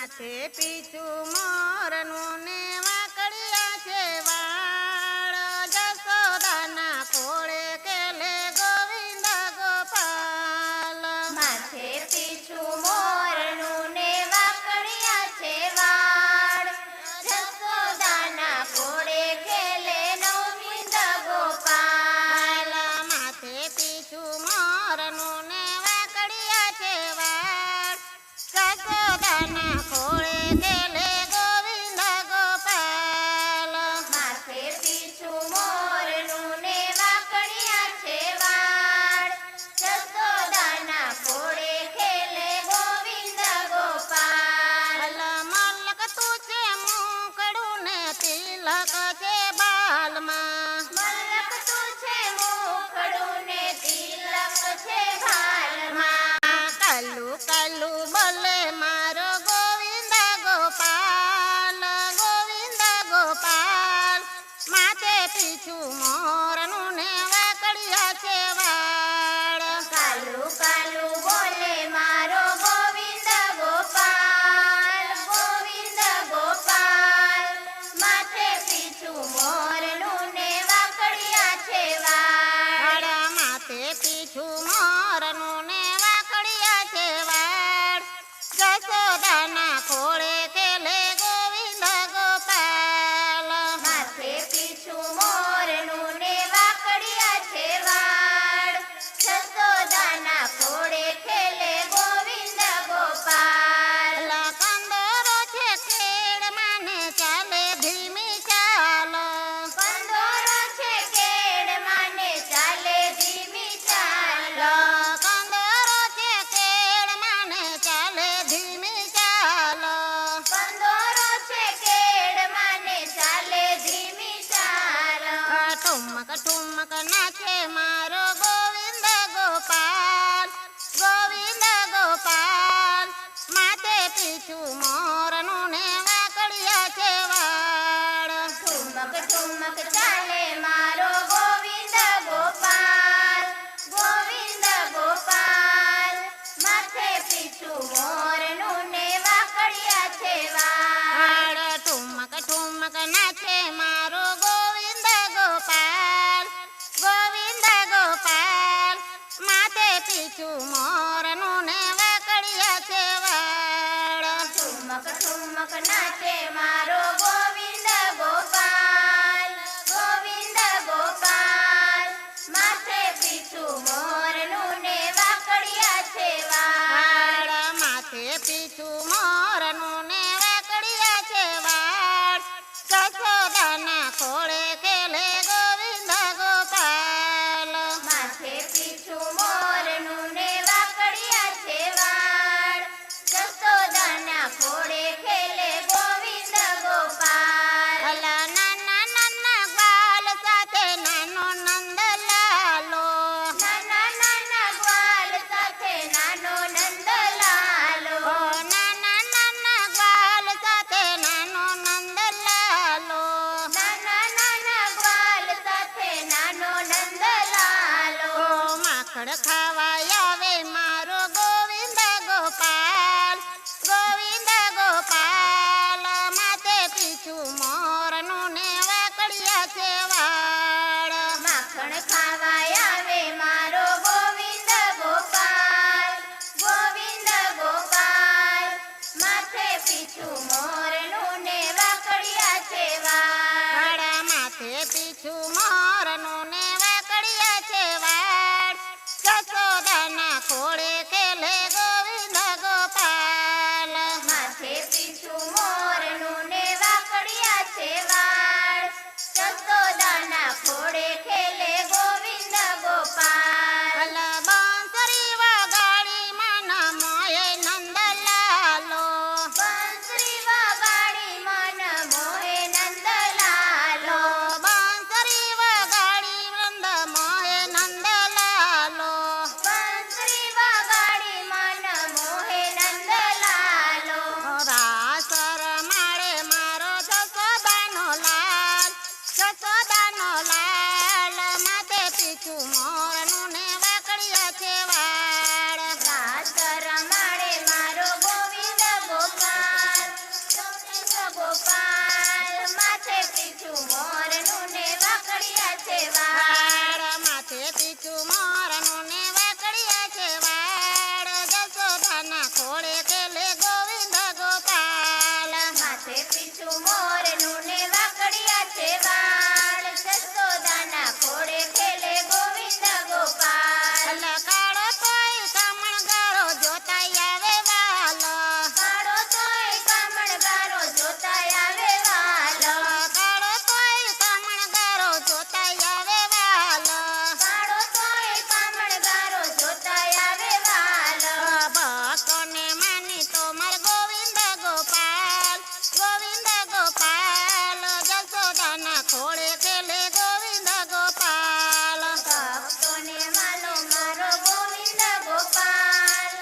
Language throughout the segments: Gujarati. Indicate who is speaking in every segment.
Speaker 1: માથે પીછું મોરનું ને વાકડિયા છે વાળ જસોદાના ખોળે કેલે ગોવિંદ ગોપાલ
Speaker 2: માથે પીછું મોરનું ને વાકડિયા છે વાળ જસોદાના ખોળે ખેલે ગોવિંદ ગોપાલ
Speaker 1: માથે પીછું મોરનું ને વાકડિયા છે વાળ જસોદાના ખોળે કેલે ગોવિંદ ગોપાલ
Speaker 2: માથે પીછું મોરનું ને વાકડિયા છે વાળ જસોદાના ખોળે ખેલે ગોવિંદ ગોપાલ
Speaker 1: મલક તું છે મુકડું ને તિલક છે બાલમાં
Speaker 2: મલક તું છે મુખડું ને તિલક છે ભાલમાં
Speaker 1: કલ્લુ કલ્લુ બોલે મારો ગોવિંદ ગોપાલ ગોવિંદ ગોપાલ માથે પીછું મોરનું ને વાકડિયા છે વાળ
Speaker 2: કાલુ કાલુ બોલે મારો ગોવિંદ ગોપાલ ગોવિંદ ગોપાલ માથે પીછું મોરનું ને વાકડિયા છે વાળ
Speaker 1: માથે પીછું મોરનું ને વાકડિયા છે વાળ જસોદાના ખોળે કેલે ગોવિંદ ગોપાલ
Speaker 2: માથે પીછું મોરનું ને વાકડિયા છે વાળ જસોદાના ખોળે ખેલે ગોવિંદ ગોપાલ
Speaker 1: કંદોરો છે કેળ માને ચાલે ધીમી ચાલ
Speaker 2: કંદોરો છે કેડ માને ચાલે ધીમી ચાલ
Speaker 1: કંદોરો છે કેળ માને ચાલે ધીમી ચાલ
Speaker 2: કંદોરો છે કેડ માને ચાલે ધીમી ચાલ
Speaker 1: ઠુમક ઠુમક નાચે મારો ગોવિંદ ગોપાલ ગોવિંદ ગોપાલ માથે પીછું મોરનું ને વાકડિયા છે વાળ
Speaker 2: ઠુમક ઠુમક ચાલે મારો ગોવિંદ ગોપાલ ગોવિંદ ગોપાલ માથે પીછું મોરનું ને વાકડિયા છે વાળ
Speaker 1: ઠુમક ઠુમક નાચે મારો ગોવિંદ ગોપાલ ગોવિંદ ગોપાલ માથે પીછું મોરનું ને વાકડિયા છે વાળ
Speaker 2: ઠુમક ઠુમક નાચે મારો ગોવિંદ ગોપાલ ગોવિંદ ગોપાલ માથે પીછું મોરનું ને વાકડિયા છે વાળ
Speaker 1: માથે પીછું મોરનું ને વાકડિયા છે વાળ જસોદાના ખોળે કેલે ગોવિંદ ગોપાલ
Speaker 2: માથે પીછું મોરનું ને વાકડિયા છે વાળ જસોદાના ખોળે ખેલે ગોવિંદ ગોપાલ
Speaker 1: નાના નાના ગ્વાલ સાથે નાનો નંદલાલો
Speaker 2: નાના નાના ગ્વાલ સાથે નાનો નંદલાલો
Speaker 1: નાના નાના ગ્વાલ સાથે નાનો નંદલાલો
Speaker 2: નાના નાના ગ્વાલ સાથે નાનો નંદલાલો
Speaker 1: માખણ ખાવા આવે મારો ગોવિંદ ગોપાલ ગોવિંદ ગોપાલ માથે પીછું મોરનું ને વાકડિયા છે વાળ
Speaker 2: માખણ ખાવા આવે મારો ગોવિંદ ગોપાલ ગોવિંદ ગોપાલ માથે પીછું મોરનું ને વાકડિયા છે વાળ
Speaker 1: માથે પીછું મોરનું ને વાકડિયા છે વાળ જસોદાના ખોળે કેલે ગોવિંદ ગોપાલ
Speaker 2: માથે પીછું મોરનું ને વાકડિયા છે વાળ જસોદાના ખોળે ખેલે ગોવિંદ ગોપાલ
Speaker 1: બંસરી વગાડી મન મોહે નંદલાલો
Speaker 2: બંસરી વગાડી મન મોહે નંદલાલો
Speaker 1: બંસરી વગાડી વૃંદ મોહે નંદલાલો
Speaker 2: બંસરી વગાડી છે વાળ
Speaker 1: વાળ માથે પીછું મોરનું ને વાકડિયા છે વાળ જશોદાના ખોળે ખેલે ગોવિંદ ગોપાલ
Speaker 2: માથે પીછું મોરનું ને વાકડિયા છે વાળ જશોદાના ખોળે ખેલે ગોવિંદ ગોપાલ
Speaker 1: કાળો તોય કામણગારો જોતાય આવે વાલ
Speaker 2: કાળો તોય કામણગારો જોતાય આવે વાલ
Speaker 1: કાળો તોય કામણગારો જોતાય આવે વાલ
Speaker 2: કાળો તોય કામણગારો જોતાય આવે વાલ
Speaker 1: ભક્તોને માની તો માર ગોવિંદ ગોપાલ જશોદાના ખોળે ખેલે ગોવિંદ ગોપાલ
Speaker 2: ભક્તોને માનો મારો ગોવિંદ ગોપાલ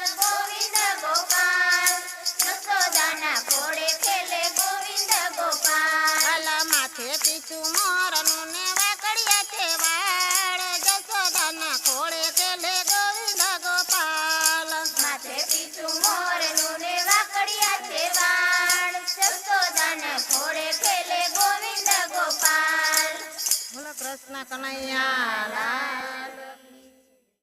Speaker 2: જશોદાના ખોળે ખેલે ગોવિંદ ગોપાલ
Speaker 1: માથે પીછું મોરનું ને વાકડિયા છે વાળ જશોદાના ખોળે ખેલે ગોવિંદ ગોપાલ
Speaker 2: માથે પીછું મોરનું ને વાકડિયા છે વાળ જશોદાના ખોળે ખેલે ગોવિંદ ગોપાલ
Speaker 1: બોલો કૃષ્ણ કનૈયા લાલ